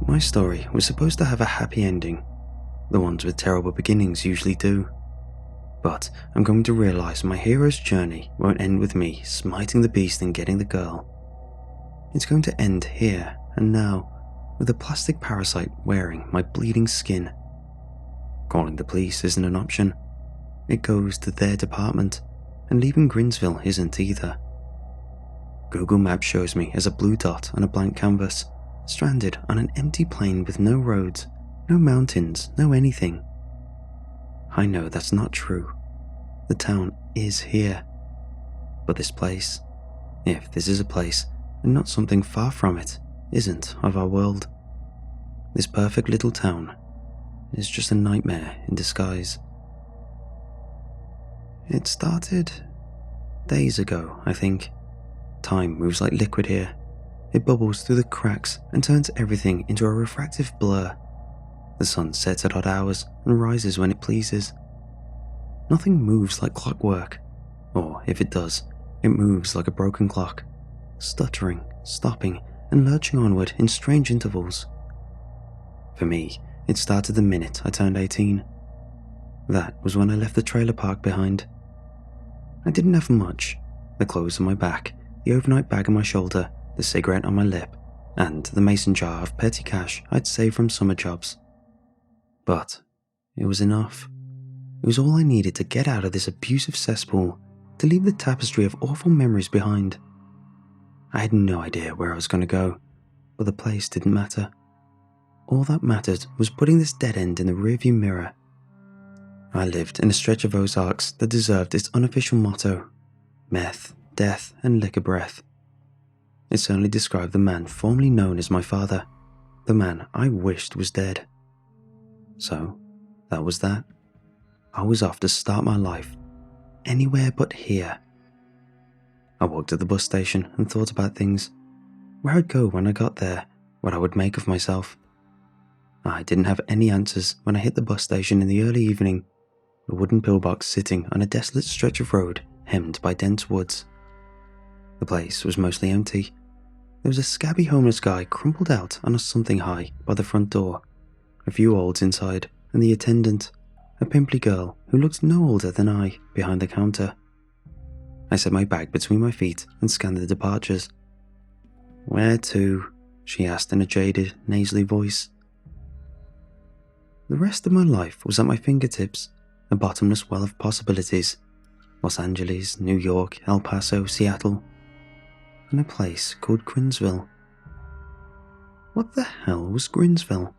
My story was supposed to have a happy ending. The ones with terrible beginnings usually do. But I'm going to realize my hero's journey won't end with me smiting the beast and getting the girl. It's going to end here and now, with a plastic parasite wearing my bleeding skin. Calling the police isn't an option. It goes to their department, and leaving Grinsville isn't either. Google Maps shows me as a blue dot on a blank canvas, stranded on an empty plain with no roads, no mountains, no anything. I know that's not true. The town is here. But this place, if this is a place, and not something far from it, isn't of our world. This perfect little town is just a nightmare in disguise. It started days ago, I think. Time moves like liquid here. It bubbles through the cracks and turns everything into a refractive blur. The sun sets at odd hours and rises when it pleases. Nothing moves like clockwork, or if it does, it moves like a broken clock, stuttering, stopping, and lurching onward in strange intervals. For me, it started the minute I turned 18. That was when I left the trailer park behind. I didn't have much: the clothes on my back, the overnight bag on my shoulder, the cigarette on my lip, and the mason jar of petty cash I'd saved from summer jobs. But it was enough. It was all I needed to get out of this abusive cesspool, to leave the tapestry of awful memories behind. I had no idea where I was going to go, but the place didn't matter. All that mattered was putting this dead end in the rearview mirror. I lived in a stretch of Ozarks that deserved its unofficial motto: meth, death, and liquor breath. It certainly described the man formerly known as my father, the man I wished was dead. So, that was that. I was off to start my life, anywhere but here. I walked to the bus station and thought about things, where I'd go when I got there, what I would make of myself. I didn't have any answers when I hit the bus station in the early evening, a wooden pillbox sitting on a desolate stretch of road hemmed by dense woods. The place was mostly empty. There was a scabby homeless guy crumpled out on a something high by the front door, a few olds inside, and the attendant, a pimply girl who looked no older than I, behind the counter. I set my bag between my feet and scanned the departures. "Where to?" she asked in a jaded, nasally voice. The rest of my life was at my fingertips, a bottomless well of possibilities. Los Angeles, New York, El Paso, Seattle, and a place called Grinsville. What the hell was Grinsville?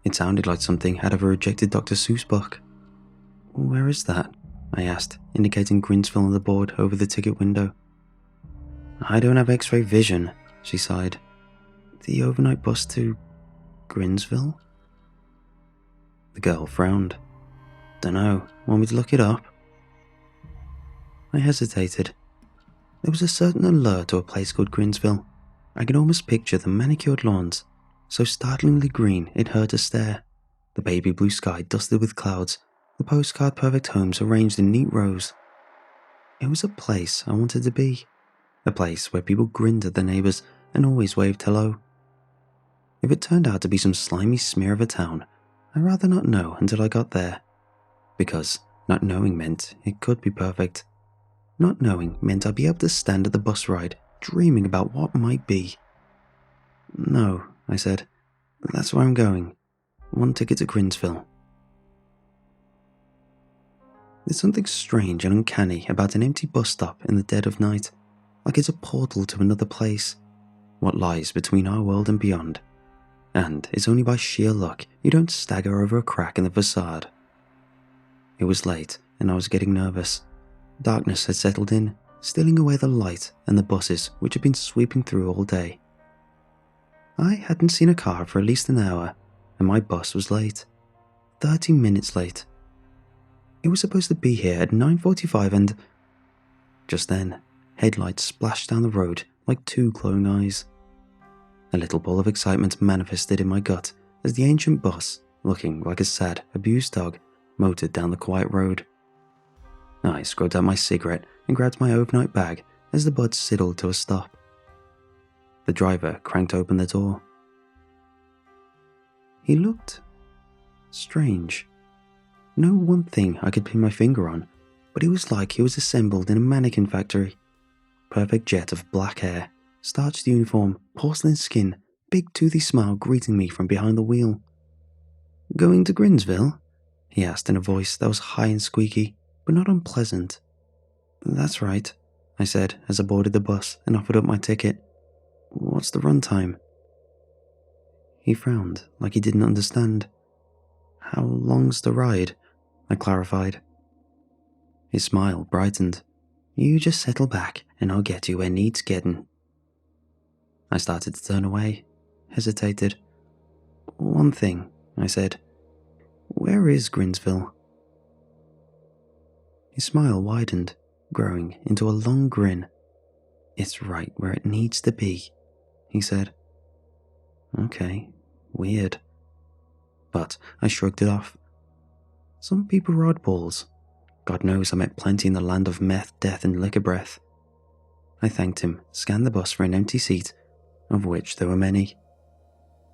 It sounded like something out of a rejected Dr. Seuss book. "Where is that?" I asked, indicating Grinsville on the board over the ticket window. "I don't have X-ray vision," she sighed. "The overnight bus to Grinsville?" The girl frowned. "Dunno, want me to look it up?" I hesitated. There was a certain allure to a place called Grinsville. I could almost picture the manicured lawns, so startlingly green it hurt to stare, the baby blue sky dusted with clouds, the postcard perfect homes arranged in neat rows. It was a place I wanted to be, a place where people grinned at their neighbours and always waved hello. If it turned out to be some slimy smear of a town, I'd rather not know until I got there, because not knowing meant it could be perfect. Not knowing meant I'd be able to stand at the bus ride, dreaming about what might be. "No," I said. "That's where I'm going. One ticket to Grinsville." There's something strange and uncanny about an empty bus stop in the dead of night, like it's a portal to another place, what lies between our world and beyond. And it's only by sheer luck you don't stagger over a crack in the facade. It was late, and I was getting nervous. Darkness had settled in, stealing away the light and the buses which had been sweeping through all day. I hadn't seen a car for at least an hour, and my bus was late. 30 minutes late. It was supposed to be here at 9:45 and... Just then, headlights splashed down the road like two glowing eyes. A little ball of excitement manifested in my gut as the ancient bus, looking like a sad, abused dog, motored down the quiet road. I scrubbed out my cigarette and grabbed my overnight bag as the bus sidled to a stop. The driver cranked open the door. He looked strange. No one thing I could pin my finger on, but it was like he was assembled in a mannequin factory. Perfect jet of black hair, starched uniform, porcelain skin, big toothy smile greeting me from behind the wheel. "Going to Grinsville?" he asked in a voice that was high and squeaky, but not unpleasant. "That's right," I said as I boarded the bus and offered up my ticket. "What's the run time?" He frowned like he didn't understand. "How long's the ride?" I clarified. His smile brightened. "You just settle back and I'll get you where needs getting." I started to turn away, hesitated. "One thing," I said. "Where is Grinsville?" His smile widened, growing into a long grin. "It's right where it needs to be," he said. Okay, weird. But I shrugged it off. Some people are oddballs. God knows I met plenty in the land of meth, death, and liquor breath. I thanked him, scanned the bus for an empty seat, of which there were many.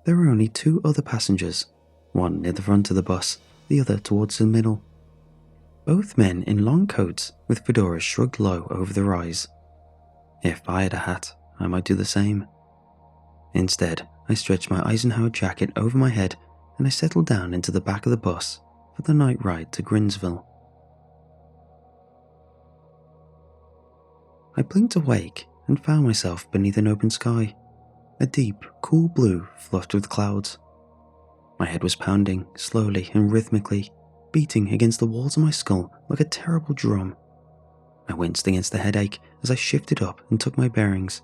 There were only 2 other passengers, one near the front of the bus, the other towards the middle. Both men in long coats with fedoras shrugged low over their eyes. If I had a hat, I might do the same. Instead, I stretched my Eisenhower jacket over my head and I settled down into the back of the bus for the night ride to Grinsville. I blinked awake and found myself beneath an open sky, a deep, cool blue fluffed with clouds. My head was pounding, slowly and rhythmically, beating against the walls of my skull like a terrible drum. I winced against the headache as I shifted up and took my bearings.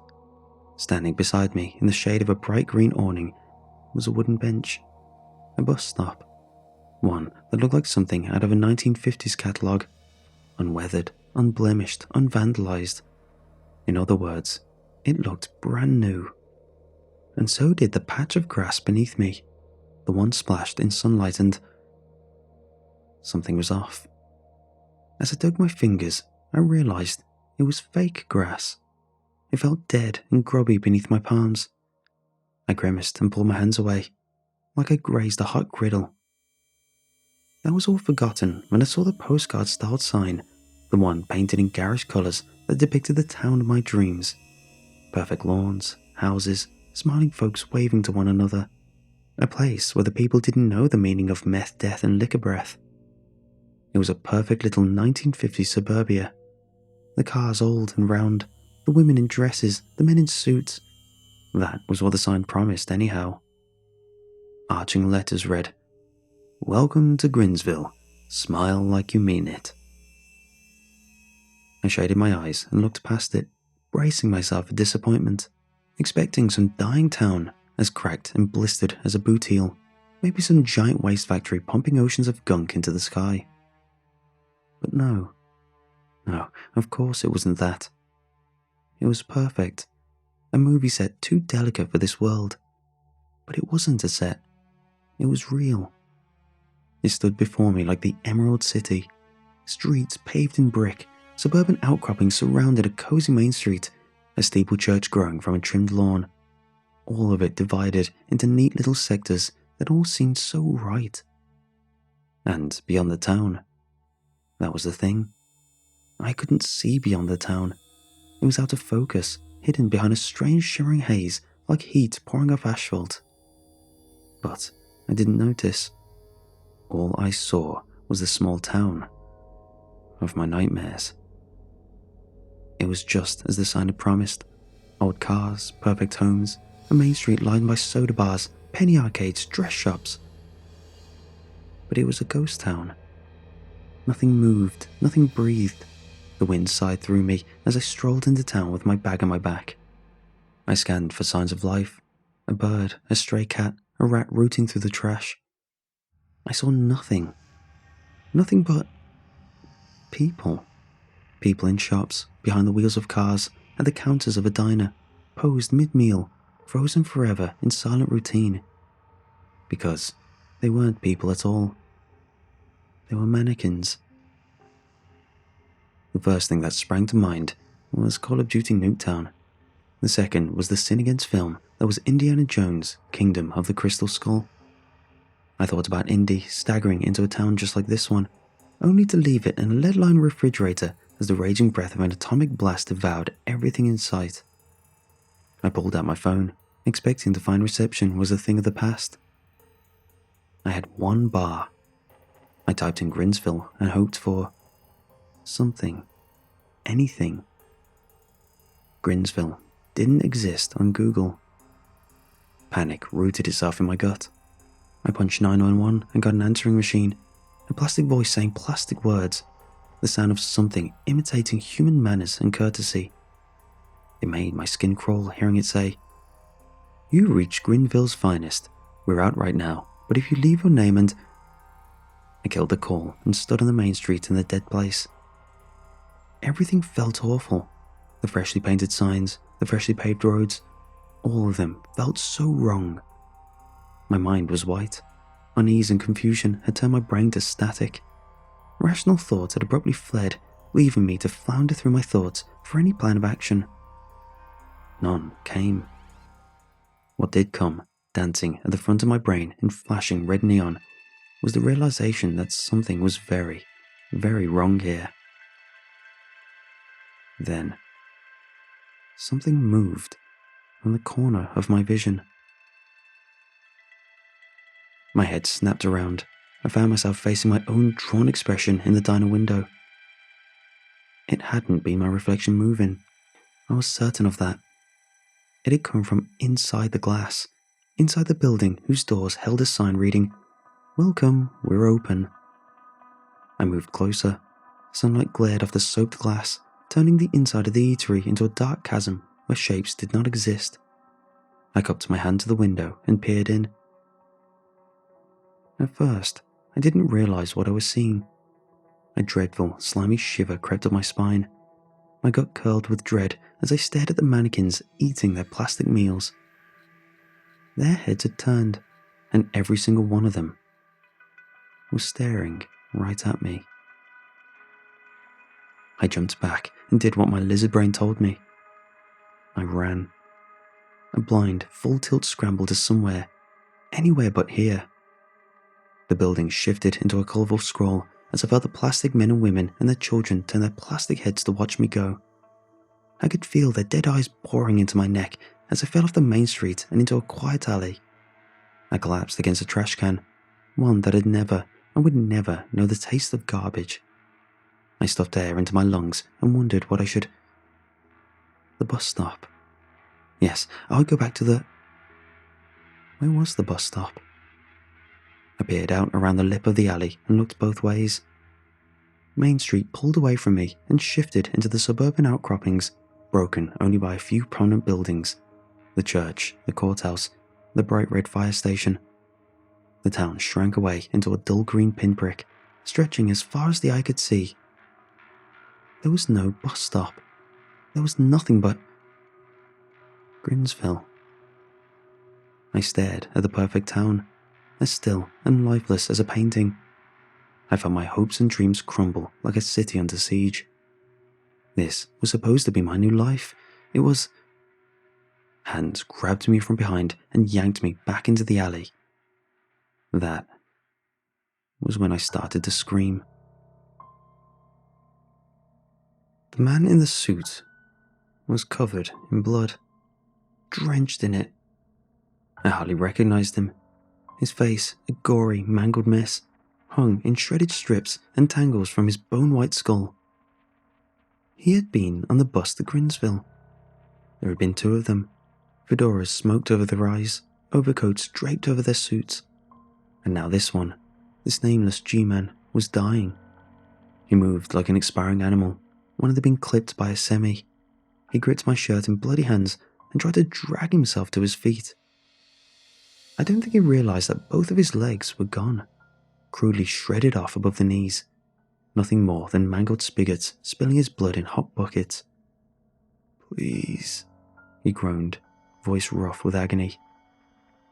Standing beside me in the shade of a bright green awning was a wooden bench, a bus stop, one that looked like something out of a 1950s catalogue, unweathered, unblemished, unvandalized. In other words, it looked brand new. And so did the patch of grass beneath me, the one splashed in sunlight, and something was off. As I dug my fingers, I realized it was fake grass. It felt dead and grubby beneath my palms. I grimaced and pulled my hands away, like I grazed a hot griddle. That was all forgotten when I saw the postcard-styled sign, the one painted in garish colours that depicted the town of my dreams. Perfect lawns, houses, smiling folks waving to one another. A place where the people didn't know the meaning of meth, death, and liquor breath. It was a perfect little 1950s suburbia. The cars old and round, the women in dresses, the men in suits. That was what the sign promised anyhow. Arching letters read, "Welcome to Grinsville. Smile like you mean it." I shaded my eyes and looked past it, bracing myself for disappointment, expecting some dying town as cracked and blistered as a boot heel, maybe some giant waste factory pumping oceans of gunk into the sky. But no, of course it wasn't that. It was perfect, a movie set too delicate for this world. But it wasn't a set, it was real. It stood before me like the Emerald City, streets paved in brick, suburban outcroppings surrounded a cozy main street, a steeple church growing from a trimmed lawn. All of it divided into neat little sectors that all seemed so right. And beyond the town, that was the thing. I couldn't see beyond the town. It was out of focus, hidden behind a strange shimmering haze like heat pouring off asphalt. But I didn't notice. All I saw was the small town of my nightmares. It was just as the sign had promised. Old cars, perfect homes, a main street lined by soda bars, penny arcades, dress shops. But it was a ghost town. Nothing moved, nothing breathed. The wind sighed through me as I strolled into town with my bag on my back. I scanned for signs of life, a bird, a stray cat, a rat rooting through the trash. I saw nothing. Nothing but people. People in shops, behind the wheels of cars, at the counters of a diner, posed mid-meal, frozen forever in silent routine. Because they weren't people at all. They were mannequins. The first thing that sprang to mind was Call of Duty Nuketown. The second was the Sin Against film that was Indiana Jones' Kingdom of the Crystal Skull. I thought about Indy staggering into a town just like this one, only to leave it in a lead-lined refrigerator as the raging breath of an atomic blast devoured everything in sight. I pulled out my phone, expecting to find reception was a thing of the past. I had one bar. I typed in Grinsville and hoped for something, anything. Grinsville didn't exist on Google. Panic rooted itself in my gut. I punched 911 and got an answering machine, a plastic voice saying plastic words, the sound of something imitating human manners and courtesy. It made my skin crawl hearing it say, "You reached Grinsville's finest. We're out right now, but if you leave your name and..." I killed the call and stood on the main street in the dead place. Everything felt awful. The freshly painted signs, the freshly paved roads, all of them felt so wrong. My mind was white. Unease and confusion had turned my brain to static. Rational thoughts had abruptly fled, leaving me to flounder through my thoughts for any plan of action. None came. What did come, dancing at the front of my brain in flashing red neon, was the realization that something was very, very wrong here. Then, something moved from the corner of my vision. My head snapped around. I found myself facing my own drawn expression in the diner window. It hadn't been my reflection moving. I was certain of that. It had come from inside the glass, inside the building whose doors held a sign reading, "Welcome, we're open." I moved closer. Sunlight glared off the soaked glass, turning the inside of the eatery into a dark chasm where shapes did not exist. I cupped my hand to the window and peered in. At first, I didn't realize what I was seeing. A dreadful, slimy shiver crept up my spine. My gut curled with dread as I stared at the mannequins eating their plastic meals. Their heads had turned, and every single one of them was staring right at me. I jumped back and did what my lizard brain told me. I ran. A blind, full-tilt scramble to somewhere, anywhere but here. The building shifted into a colorful scroll as I felt the plastic men and women and their children turn their plastic heads to watch me go. I could feel their dead eyes pouring into my neck as I fell off the main street and into a quiet alley. I collapsed against a trash can, one that had never and would never know the taste of garbage. I stuffed air into my lungs and wondered what I should... The bus stop. Yes, I would go back to the... Where was the bus stop? I peered out around the lip of the alley and looked both ways. Main Street pulled away from me and shifted into the suburban outcroppings, broken only by a few prominent buildings. The church, the courthouse, the bright red fire station. The town shrank away into a dull green pinprick, stretching as far as the eye could see. There was no bus stop. There was nothing but... Grinsville. I stared at the perfect town, as still and lifeless as a painting. I felt my hopes and dreams crumble like a city under siege. This was supposed to be my new life. It was... Hands grabbed me from behind and yanked me back into the alley. That was when I started to scream. The man in the suit was covered in blood, drenched in it. I hardly recognized him. His face, a gory, mangled mess, hung in shredded strips and tangles from his bone-white skull. He had been on the bus to Grinsville. There had been two of them. Fedoras smoked over their eyes, overcoats draped over their suits. And now this one, this nameless G-man, was dying. He moved like an expiring animal, one that had been clipped by a semi. He gripped my shirt in bloody hands and tried to drag himself to his feet. I don't think he realized that both of his legs were gone, crudely shredded off above the knees. Nothing more than mangled spigots spilling his blood in hot buckets. "Please," he groaned, voice rough with agony.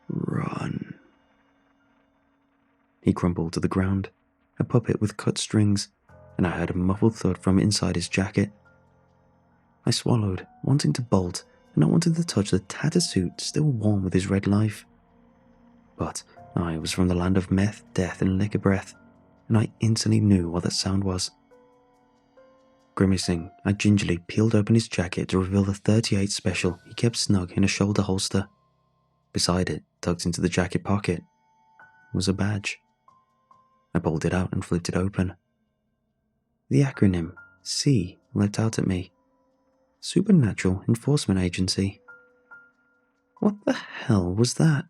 "Run." He crumpled to the ground, a puppet with cut strings, and I heard a muffled thud from inside his jacket. I swallowed, wanting to bolt and not wanting to touch the tattered suit still warm with his red life. But I was from the land of meth, death, and liquor breath, and I instantly knew what that sound was. Grimacing, I gingerly peeled open his jacket to reveal the .38 special he kept snug in a shoulder holster. Beside it, tucked into the jacket pocket, was a badge. I pulled it out and flipped it open. The acronym C leapt out at me. Supernatural Enforcement Agency. What the hell was that?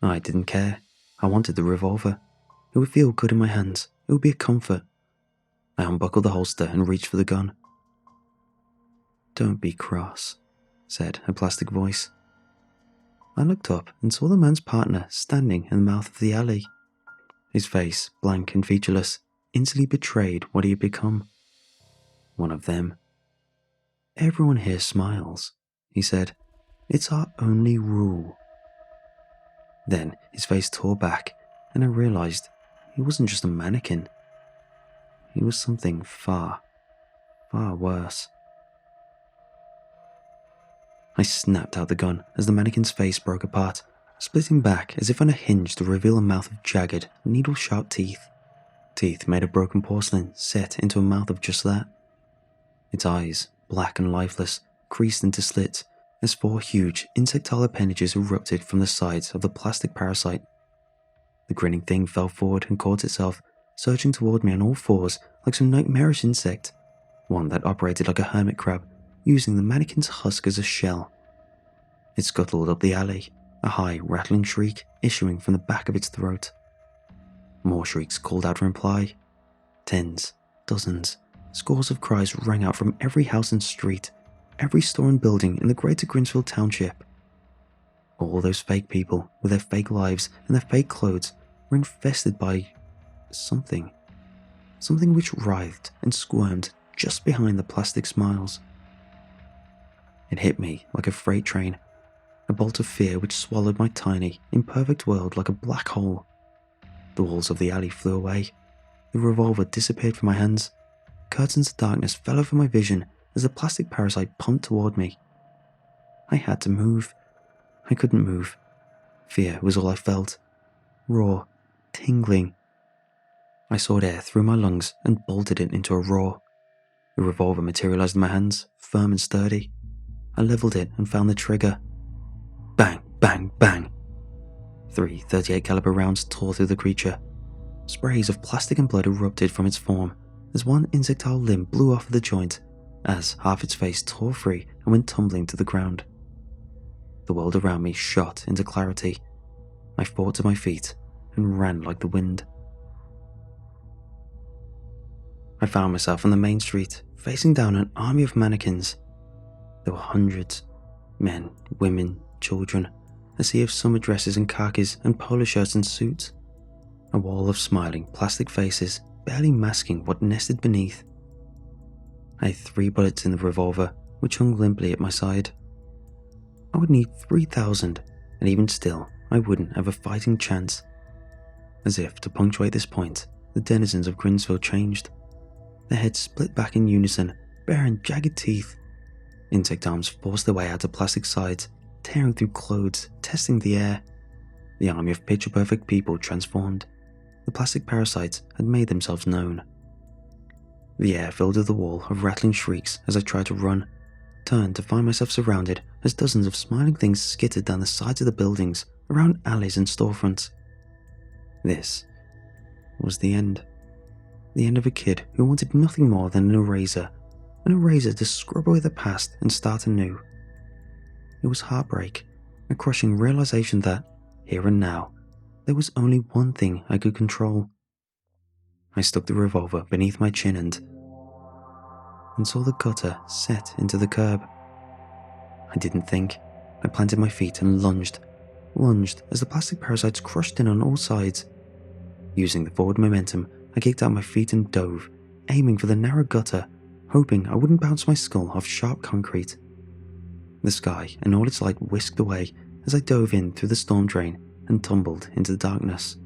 I didn't care. I wanted the revolver. It would feel good in my hands. It would be a comfort. I unbuckled the holster and reached for the gun. "Don't be cross," said a plastic voice. I looked up and saw the man's partner standing in the mouth of the alley. His face, blank and featureless, instantly betrayed what he had become. One of them. "Everyone here smiles," he said. "It's our only rule." Then his face tore back, and I realized he wasn't just a mannequin. He was something far, far worse. I snapped out the gun as the mannequin's face broke apart, splitting back as if on a hinge to reveal a mouth of jagged, needle-sharp teeth. Teeth made of broken porcelain set into a mouth of just that. Its eyes, black and lifeless, creased into slits as 4 huge insectile appendages erupted from the sides of the plastic parasite. The grinning thing fell forward and caught itself, surging toward me on all fours like some nightmarish insect, one that operated like a hermit crab, using the mannequin's husk as a shell. It scuttled up the alley, a high, rattling shriek issuing from the back of its throat. More shrieks called out in reply. Tens, dozens, scores of cries rang out from every house and street, every store and building in the greater Grinsville township. All those fake people with their fake lives and their fake clothes were infested by something. Something which writhed and squirmed just behind the plastic smiles. It hit me like a freight train, a bolt of fear which swallowed my tiny, imperfect world like a black hole. The walls of the alley flew away. The revolver disappeared from my hands. Curtains of darkness fell over my vision as the plastic parasite pumped toward me. I had to move. I couldn't move. Fear was all I felt. Raw, tingling. I sought air through my lungs and bolted it into a roar. The revolver materialized in my hands, firm and sturdy. I leveled it and found the trigger. Bang, bang, bang. 3 .38 caliber rounds tore through the creature. Sprays of plastic and blood erupted from its form as one insectile limb blew off the joint, as half its face tore free and went tumbling to the ground. The world around me shot into clarity. I fought to my feet and ran like the wind. I found myself on the main street, facing down an army of mannequins. There were hundreds. Men, women, children, a sea of summer dresses and khakis and polo shirts and suits. A wall of smiling plastic faces, barely masking what nested beneath. I had 3 bullets in the revolver, which hung limply at my side. I would need 3,000, and even still, I wouldn't have a fighting chance. As if to punctuate this point, the denizens of Grinsville changed. Their heads split back in unison, baring jagged teeth. Insect arms forced their way out of plastic sides, tearing through clothes, testing the air. The army of picture-perfect people transformed. The plastic parasites had made themselves known. The air filled with the wall of rattling shrieks as I tried to run, turned to find myself surrounded as dozens of smiling things skittered down the sides of the buildings, around alleys and storefronts. This was the end. The end of a kid who wanted nothing more than an eraser to scrub away the past and start anew. It was heartbreak, a crushing realization that, here and now, there was only one thing I could control. I stuck the revolver beneath my chin and saw the gutter set into the curb. I didn't think. I planted my feet and lunged as the plastic parasites crushed in on all sides. Using the forward momentum, I kicked out my feet and dove, aiming for the narrow gutter, hoping I wouldn't bounce my skull off sharp concrete. The sky and all its light whisked away as I dove in through the storm drain and tumbled into the darkness.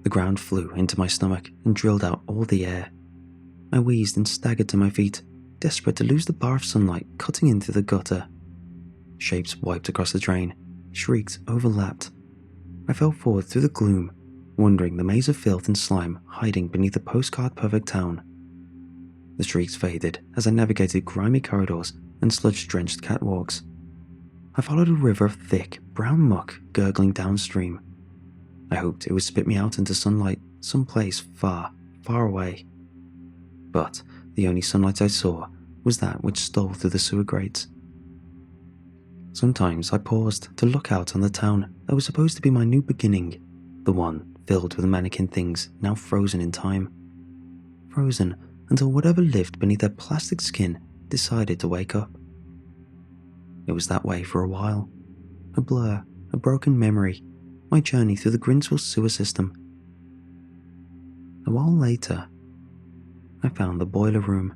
The ground flew into my stomach and drilled out all the air. I wheezed and staggered to my feet, desperate to lose the bar of sunlight cutting in through the gutter. Shapes wiped across the drain, shrieks overlapped. I fell forward through the gloom, wondering the maze of filth and slime hiding beneath the postcard-perfect town. The shrieks faded as I navigated grimy corridors and sludge-drenched catwalks. I followed a river of thick, brown muck gurgling downstream. I hoped it would spit me out into sunlight someplace far, far away. But the only sunlight I saw was that which stole through the sewer grates. Sometimes I paused to look out on the town that was supposed to be my new beginning, the one filled with mannequin things now frozen in time. Frozen until whatever lived beneath their plastic skin decided to wake up. It was that way for a while. A blur, a broken memory, my journey through the Grinsville sewer system. A while later, I found the boiler room.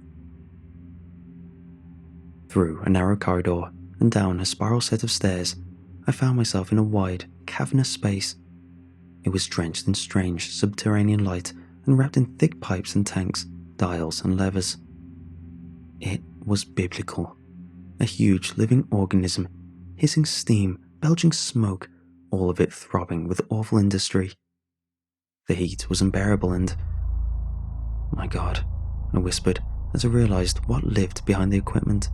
Through a narrow corridor and down a spiral set of stairs, I found myself in a wide, cavernous space. It was drenched in strange subterranean light and wrapped in thick pipes and tanks, dials and levers. It was biblical. A huge living organism, hissing steam, belching smoke, all of it throbbing with awful industry. The heat was unbearable and... My God, I whispered as I realized what lived behind the equipment.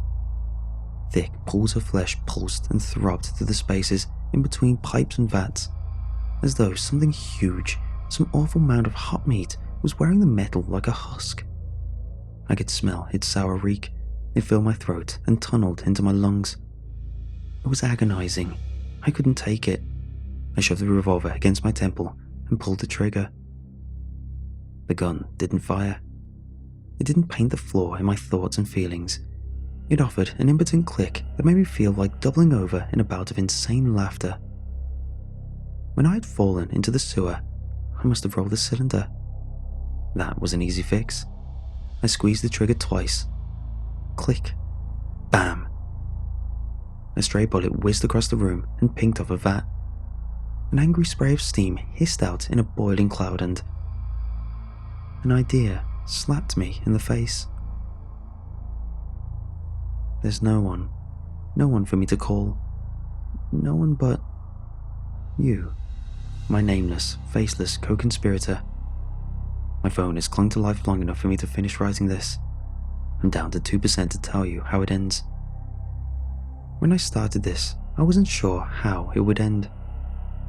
Thick pools of flesh pulsed and throbbed through the spaces in between pipes and vats, as though something huge, some awful mound of hot meat, was wearing the metal like a husk. I could smell its sour reek. It filled my throat and tunneled into my lungs. It was agonizing. I couldn't take it. I shoved the revolver against my temple and pulled the trigger. The gun didn't fire. It didn't paint the flaw in my thoughts and feelings. It offered an impotent click that made me feel like doubling over in a bout of insane laughter. When I had fallen into the sewer, I must have rolled the cylinder. That was an easy fix. I squeezed the trigger twice. Click. Bam. A stray bullet whizzed across the room and pinked off a vat. An angry spray of steam hissed out in a boiling cloud and... an idea slapped me in the face. There's no one for me to call. No one but you, my nameless, faceless co-conspirator. My phone has clung to life long enough for me to finish writing this. I'm down to 2% to tell you how it ends. When I started this, I wasn't sure how it would end.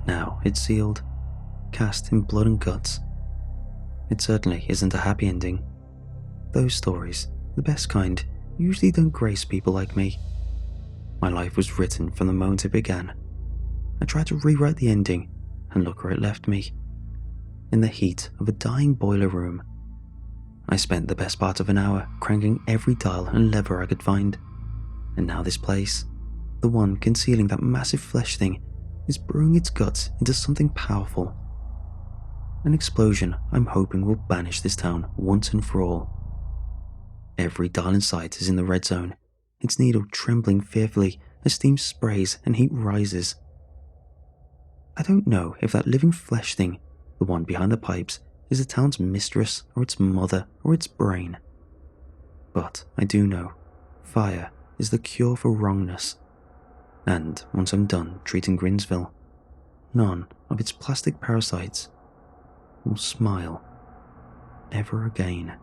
Now it's sealed, cast in blood and guts. It certainly isn't a happy ending. Those stories, the best kind, usually don't grace people like me. My life was written from the moment it began. I tried to rewrite the ending, and look where it left me. In the heat of a dying boiler room. I spent the best part of an hour cranking every dial and lever I could find. And now this place, the one concealing that massive flesh thing, is brewing its guts into something powerful. An explosion I'm hoping will banish this town once and for all. Every dial in sight is in the red zone, its needle trembling fearfully as steam sprays and heat rises. I don't know if that living flesh thing, the one behind the pipes, is the town's mistress or its mother or its brain. But I do know, fire is the cure for wrongness. And once I'm done treating Grinsville, none of its plastic parasites will smile ever again.